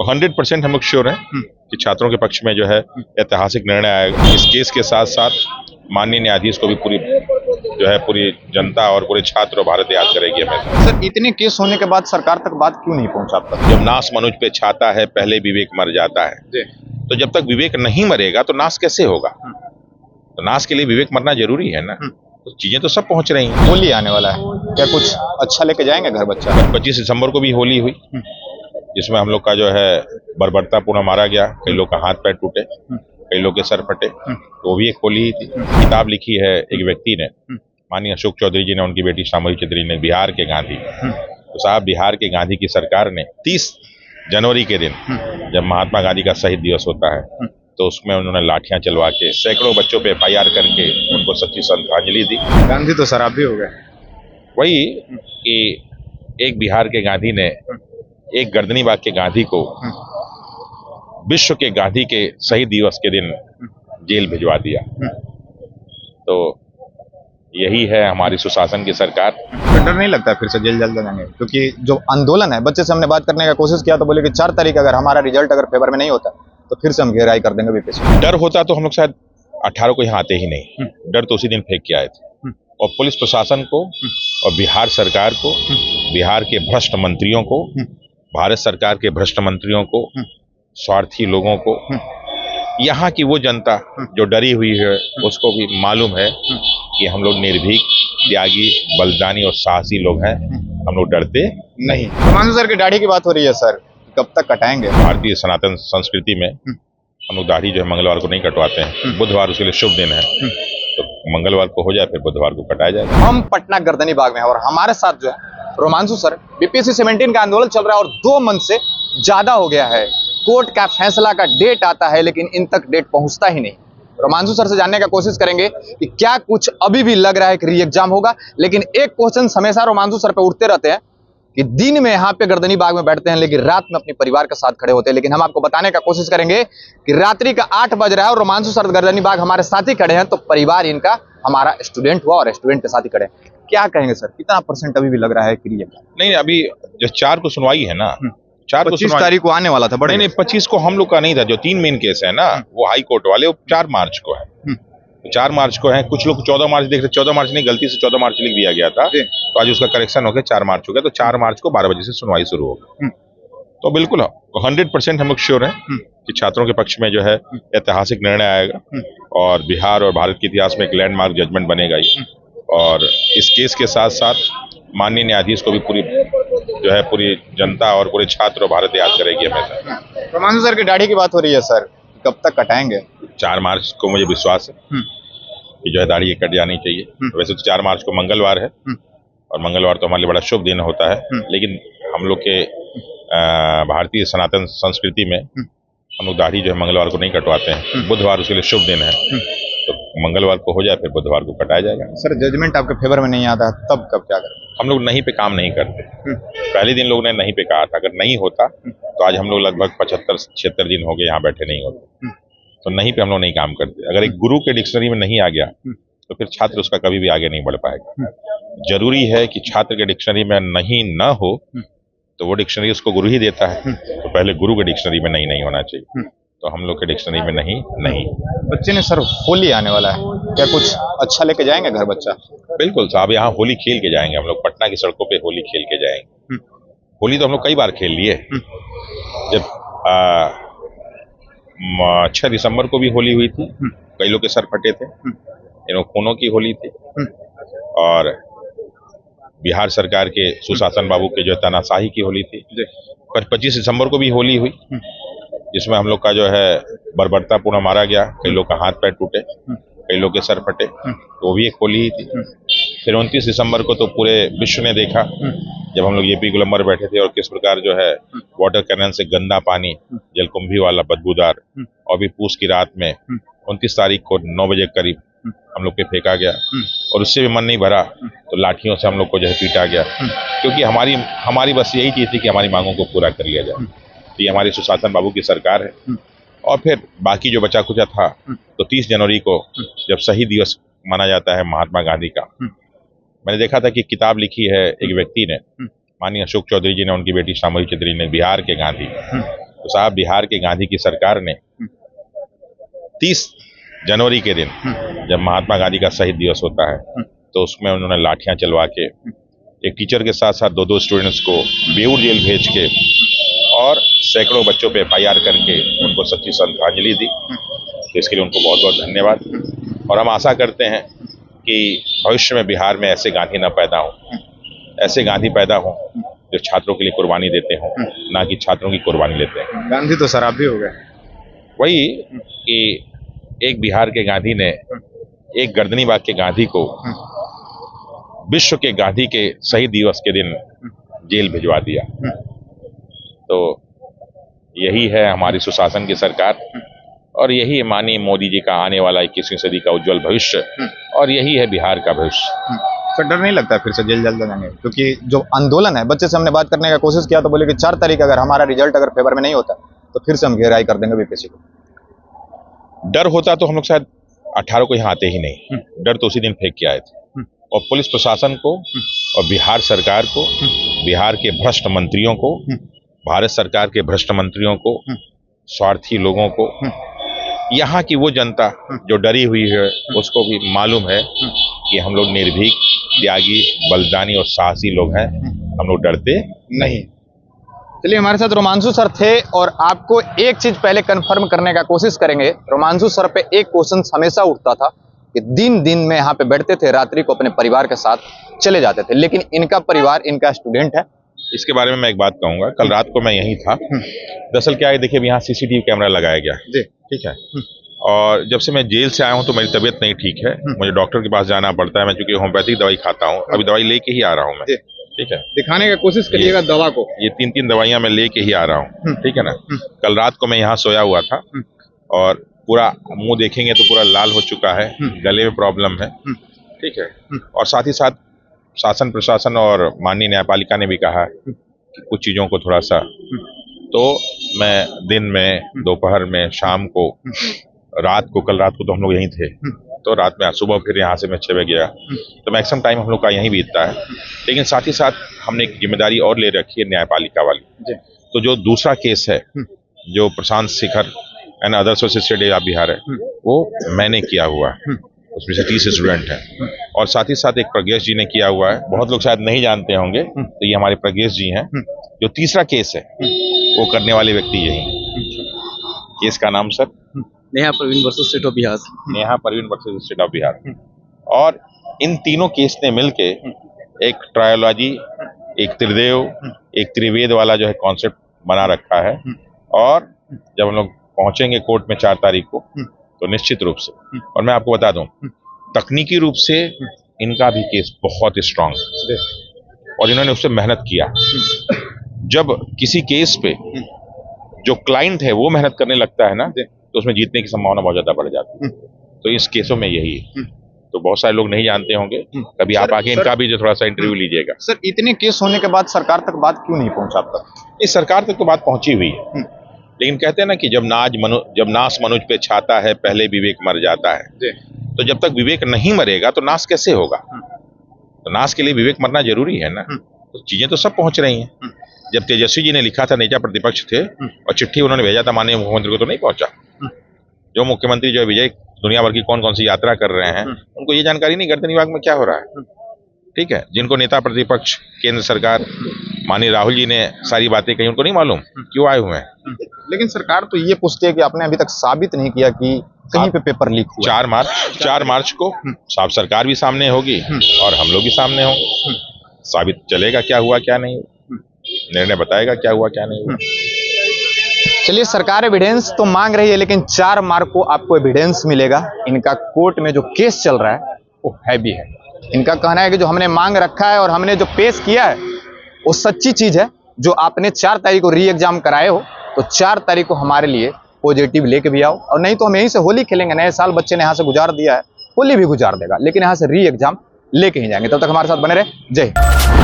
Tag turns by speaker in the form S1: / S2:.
S1: 100% हम लोग श्योर हैं कि छात्रों के पक्ष में जो है ऐतिहासिक निर्णय आएगा। इस केस के साथ साथ माननीय न्यायाधीश को भी पूरी जनता और पूरे छात्र और भारत याद करेगी हमेशा।
S2: सर, इतने केस होने के बाद सरकार तक बात क्यों नहीं पहुंचा अब तक?
S1: जब नाश मनुज पे छाता है पहले विवेक मर जाता है। तो जब तक विवेक नहीं मरेगा तो नाश कैसे होगा? तो नाश के लिए विवेक मरना जरूरी है ना। तो चीजें तो सब पहुंच रही हैं।
S2: होली आने वाला है, क्या कुछ अच्छा लेके जाएंगे घर बच्चा?
S1: 25 दिसंबर को भी होली हुई, जिसमें हम लोग का जो है बर्बरतापूर्ण मारा गया। कई लोग का हाथ पैर टूटे, कई लोग के सर फटे, तो वो भी एक होली ही थी। किताब लिखी है एक व्यक्ति ने, माननीय अशोक चौधरी जी ने, उनकी बेटी शांभवी चौधरी ने, बिहार के गांधी। तो साहब, बिहार के गांधी की सरकार ने 30 जनवरी के दिन, जब महात्मा गांधी का शहीद दिवस होता है, तो उसमें उन्होंने लाठियां चलवा के सैकड़ों बच्चों पे FIR करके उनको सच्ची श्रद्धांजलि दी।
S2: गांधी तो शराबी हो गए।
S1: वही कि एक बिहार के गांधी ने एक गर्दनी बाग के गांधी को विश्व के गांधी के शहीद दिवस के दिन जेल भिजवा दिया। तो यही है हमारी सुशासन की सरकार।
S2: तो डर नहीं लगता फिर से जेल जल्द जाएंगे? क्योंकि जो आंदोलन है, बच्चे से हमने बात करने का कोशिश किया तो बोले कि 4 तारीख अगर हमारा रिजल्ट अगर फेवर में नहीं होता तो फिर से हम घेराई कर देंगे बीपीएससी।
S1: डर होता तो हम लोग शायद 18 को यहाँ आते ही नहीं। डर तो उसी दिन फेंक के आए थे। और पुलिस प्रशासन को और बिहार सरकार को, बिहार के भ्रष्ट मंत्रियों को, भारत सरकार के भ्रष्ट मंत्रियों को, स्वार्थी लोगों को, यहाँ की वो जनता जो डरी हुई है, उसको भी मालूम है कि हम लोग निर्भीक, त्यागी, बलिदानी और साहसी लोग हैं। हम लोग डरते नहीं।
S2: हिमांशु सर की दाढ़ी की बात हो रही है सर, कब तक कटाएंगे?
S1: भारतीय सनातन संस्कृति में हम लोग दाढ़ी जो है मंगलवार को नहीं कटवाते हैं। बुधवार उसके लिए शुभ दिन है, तो मंगलवार को हो जाए, फिर बुधवार को कटाया जाए।
S2: हम पटना गर्दनी बाग में हैं और हमारे साथ जो है रोमांशु सर। बीपीएससी 17 का आंदोलन चल रहा है और 2 मंथ से ज्यादा हो गया है। कोर्ट का फैसला का डेट आता है लेकिन इन तक डेट पहुंचता ही नहीं। रोमांशु सर से जानने का कोशिश करेंगे कि क्या कुछ अभी भी लग रहा है कि री एग्जाम होगा। लेकिन एक क्वेश्चन हमेशा रोमांशु सर पे उठते रहते हैं कि दिन में यहाँ पे गर्दनी बाग में बैठते हैं लेकिन रात में अपने परिवार के साथ खड़े होते हैं। लेकिन हम आपको बताने का कोशिश करेंगे कि रात्रि का 8 बज रहा है और रोमांशु सर गर्दनी बाग हमारे साथ ही खड़े हैं, तो परिवार इनका हमारा स्टूडेंट हुआ और स्टूडेंट के साथ ही खड़े हैं। क्या कहेंगे सर, कितना % अभी भी लग रहा है कि री एग्जाम?
S1: नहीं, अभी जो 4 को सुनवाई है ना, 4 को
S2: 25 तारीख को आने वाला था। बड़े
S1: नहीं, 25 को हम लोग का नहीं था। जो 3 मेन केस है ना, वो हाई कोर्ट वाले, वो 4 मार्च को है। 4 मार्च को है। कुछ लोग 14 मार्च देख रहे, 14 मार्च नहीं, गलती से 14 मार्च लिख दिया गया था, तो आज उसका करेक्शन हो गया, 4 मार्च हो गया। तो 4 मार्च को 12 बजे से सुनवाई शुरू होगी। तो बिल्कुल 100% हम लोग श्योर हैं कि छात्रों के पक्ष में जो है ऐतिहासिक निर्णय आएगा और बिहार और भारत के इतिहास में एक लैंडमार्क जजमेंट बनेगा ही। और इस केस के साथ साथ माननीय न्यायाधीश को भी पूरी जनता और पूरे छात्र और भारत याद करेगी हमेशा।
S2: रोमांशु सर की दाढ़ी की बात हो रही है सर, कब तक कटाएंगे?
S1: 4 मार्च को मुझे विश्वास है कि जो है दाढ़ी कट जानी चाहिए। वैसे तो 4 मार्च को मंगलवार है और मंगलवार तो हमारे लिए बड़ा शुभ दिन होता है, लेकिन हम लोग के भारतीय सनातन संस्कृति में हम लोग दाढ़ी जो है मंगलवार को नहीं कटवाते हैं। बुधवार उसके लिए शुभ दिन है, तो मंगलवार को हो जाए, फिर बुधवार को कटाया जाएगा।
S2: सर, जजमेंट आपके फेवर में नहीं आता है तब कब क्या करें?
S1: हम लोग नहीं पे काम नहीं करते। पहले दिन लोग ने नहीं पे कहा था, अगर नहीं होता तो आज हम लोग लगभग 75-76 दिन हो गए यहाँ बैठे नहीं होते। तो नहीं पे हम लोग नहीं काम करते। अगर एक गुरु के डिक्शनरी में नहीं आ गया तो फिर छात्र उसका कभी भी आगे नहीं बढ़ पाएगा। जरूरी है कि छात्र के डिक्शनरी में नहीं ना हो तो वो डिक्शनरी उसको गुरु ही देता है, तो पहले गुरु के डिक्शनरी में नहीं होना चाहिए। तो हम लोग के डिक्शनरी में नहीं।
S2: बच्चे ने सर, होली आने वाला है, क्या कुछ अच्छा लेके जाएंगे घर बच्चा?
S1: बिल्कुल साहब, यहाँ होली खेल के जाएंगे। हम लोग पटना की सड़कों पे होली खेल के जाएंगे। होली तो हम लोग कई बार खेल लिए। जब 6 दिसंबर को भी होली हुई थी, कई लोग के सर फटे थे, खूनों की होली थी। और बिहार सरकार के सुशासन बाबू के जो तानाशाही की होली थी। 25 दिसंबर को भी होली हुई, जिसमें हम लोग का जो है बर्बरतापूर्ण मारा गया। कई लोग का हाथ पैर टूटे, कई लोग के सर फटे, तो वो भी एक होली ही थी। फिर 29 दिसंबर को तो पूरे विश्व ने देखा, जब हम लोग AP गोलंबर बैठे थे और किस प्रकार जो है वाटर कैनन से गंदा पानी, जलकुंभी वाला बदबूदार, और भी पूस की रात में 29 तारीख को 9 बजे करीब हम लोग पे फेंका गया। और उससे भी मन नहीं भरा तो लाठियों से हम लोग को जो है पीटा गया, क्योंकि हमारी बस यही चीज थी कि हमारी मांगों को पूरा कर लिया जाए। तो ये हमारी सुशासन बाबू की सरकार है। और फिर बाकी जो बचा कुचा था, तो 30 जनवरी को जब शहीद दिवस माना जाता है महात्मा गांधी का, मैंने देखा था कि किताब लिखी है एक व्यक्ति ने, माननीय अशोक चौधरी जी ने, उनकी बेटी शांभवी चौधरी ने, बिहार के गांधी। तो साहब बिहार के गांधी की सरकार ने 30 जनवरी के दिन जब महात्मा गांधी का शहीद दिवस होता है तो उसमें उन्होंने लाठियां चलवा के एक टीचर के साथ साथ 2 स्टूडेंट्स को बेऊर जेल भेज के और सैकड़ों बच्चों पे FIR करके उनको सच्ची श्रद्धांजलि दी। तो इसके लिए उनको बहुत बहुत धन्यवाद। और हम आशा करते हैं कि भविष्य में बिहार में ऐसे गांधी न पैदा हों, ऐसे गांधी पैदा हों जो छात्रों के लिए कुर्बानी देते हों, ना कि छात्रों की कुर्बानी लेते हैं।
S2: गांधी तो शराबी हो गए।
S1: वही कि एक बिहार के गांधी ने एक गर्दनी बाग के गांधी को विश्व के गांधी के शहीद दिवस के दिन जेल भिजवा दिया। तो यही है हमारी सुशासन की सरकार और यही माननीय मोदी जी का आने वाला 21वीं सदी का उज्जवल भविष्य और यही है बिहार का भविष्य।
S2: सर डर नहीं लगता फिर से जेल जल्द जाएंगे? क्योंकि जो आंदोलन है, बच्चे से हमने बात करने का कोशिश किया तो बोले कि 4 तारीख अगर हमारा रिजल्ट अगर फेवर में नहीं होता तो फिर से हम घेराई कर देंगे बीपीएससी को।
S1: डर होता तो हम लोग शायद 18 को यहाँ आते ही नहीं। डर तो उसी दिन फेंक के आए थे। और पुलिस प्रशासन को और बिहार सरकार को, बिहार के भ्रष्ट मंत्रियों को, भारत सरकार के भ्रष्ट मंत्रियों को, स्वार्थी लोगों को, यहाँ की वो जनता जो डरी हुई है उसको भी मालूम है कि हम लोग निर्भीक, त्यागी, बलिदानी और साहसी लोग हैं। हम लोग डरते नहीं।
S2: चलिए, हमारे साथ रोमांशु सर थे और आपको एक चीज पहले कंफर्म करने का कोशिश करेंगे। रोमांशु सर पे एक क्वेश्चन हमेशा उठता था कि दिन में यहाँ पे बैठते थे, रात्रि को अपने परिवार के साथ चले जाते थे, लेकिन इनका परिवार, इनका स्टूडेंट है।
S1: इसके बारे में मैं एक बात कहूंगा। कल रात को मैं यहीं था। दरअसल क्या है, देखिए यहाँ CCTV कैमरा लगाया गया जी, ठीक है। और जब से मैं जेल से आया हूँ तो मेरी तबीयत नहीं ठीक है, मुझे डॉक्टर के पास जाना पड़ता है। मैं चूंकि होम्योपैथिक दवाई खाता हूँ, अभी दवाई लेके ही आ रहा हूँ मैं, ठीक है।
S2: दिखाने का कोशिश करिएगा दवा को।
S1: ये 3 दवाइयां मैं लेके ही आ रहा हूँ, ठीक है ना। कल रात को मैं यहाँ सोया हुआ था और पूरा मुंह देखेंगे तो पूरा लाल हो चुका है, गले में प्रॉब्लम है, ठीक है। और साथ ही साथ शासन प्रशासन और माननीय न्यायपालिका ने भी कहा कि कुछ चीज़ों को थोड़ा सा, तो मैं दिन में, दोपहर में, शाम को, रात को, कल रात को तो हम लोग यहीं थे, तो रात में सुबह फिर यहाँ से मैं 6 बजे गया, तो मैक्सिमम टाइम हम लोग का यहीं बीतता है। लेकिन साथ ही साथ हमने एक जिम्मेदारी और ले रखी है न्यायपालिका वाली। तो जो दूसरा केस है, जो Prashant Shekhar and others versus state of Bihar है, वो मैंने किया हुआ है, उसमें से 30 स्टूडेंट हैं। और साथ ही साथ एक प्रज्ञेश जी ने किया हुआ है, बहुत लोग शायद नहीं जानते होंगे, तो ये हमारे प्रज्ञेश जी हैं। जो तीसरा केस है वो करने वाले व्यक्ति यही। केस का नाम sir
S3: Neha Parveen versus state of Bihar.
S1: Neha Parveen versus state of Bihar. और इन तीनों केस ने मिलके एक ट्रायोलॉजी, एक त्रिदेव, एक त्रिवेद वाला जो है कॉन्सेप्ट बना रखा है। और जब हम लोग पहुंचेंगे कोर्ट में 4 तारीख को, तो निश्चित रूप से, और मैं आपको बता दूं, तकनीकी रूप से इनका भी केस बहुत स्ट्रांग है और इन्होंने उससे मेहनत किया। जब किसी केस पे जो क्लाइंट है वो मेहनत करने लगता है ना, तो उसमें जीतने की संभावना बहुत ज्यादा बढ़ जाती है। तो इस केसों में यही है। तो बहुत सारे लोग नहीं जानते होंगे, कभी आप आके इनका भी जो थोड़ा सा इंटरव्यू लीजिएगा।
S2: सर, इतने केस होने के बाद सरकार तक बात क्यों नहीं पहुंचा अब तक?
S1: इस सरकार तक तो बात पहुंची हुई है, लेकिन कहते हैं ना कि जब नाश मनुज पे छाता है, पहले विवेक मर जाता है। तो जब तक विवेक नहीं मरेगा तो नाश कैसे होगा? तो नाश के लिए विवेक मरना जरूरी है ना। तो चीजें तो सब पहुंच रही हैं। जब तेजस्वी जी ने लिखा था, नेता प्रतिपक्ष थे, और चिट्ठी उन्होंने भेजा था माननीय मुख्यमंत्री को, तो नहीं पहुंचा। जो मुख्यमंत्री जो विजय दुनिया भर की कौन कौन सी यात्रा कर रहे हैं, उनको ये जानकारी नहीं, गर्दनी बाग में क्या हो रहा है, ठीक है। जिनको नेता प्रतिपक्ष केंद्र सरकार माननीय राहुल जी ने सारी बातें कही, उनको नहीं मालूम क्यों आए हुए हैं।
S2: लेकिन सरकार तो ये पूछती है कि आपने अभी तक साबित नहीं किया कि कहीं पे पेपर लीक हुआ।
S1: 4 मार्च को साफ सरकार भी सामने होगी और हम लोग भी सामने होंगे। साबित चलेगा क्या हुआ क्या नहीं, निर्णय बताएगा क्या हुआ क्या नहीं हुआ।
S2: चलिए, सरकार एविडेंस तो मांग रही है, लेकिन 4 मार्च को आपको एविडेंस मिलेगा। इनका कोर्ट में जो केस चल रहा है वो हैवी है। इनका कहना है कि जो हमने मांग रखा है और हमने जो पेश किया है वो सच्ची चीज है। जो आपने 4 तारीख को री एग्जाम कराए हो, तो 4 तारीख को हमारे लिए पॉजिटिव लेके भी आओ, और नहीं तो हम यहीं से होली खेलेंगे। नए साल बच्चे ने यहाँ से गुजार दिया है, होली भी गुजार देगा, लेकिन यहाँ से री एग्जाम लेके ही जाएंगे। तब तक हमारे साथ बने रहे। जय हिंद।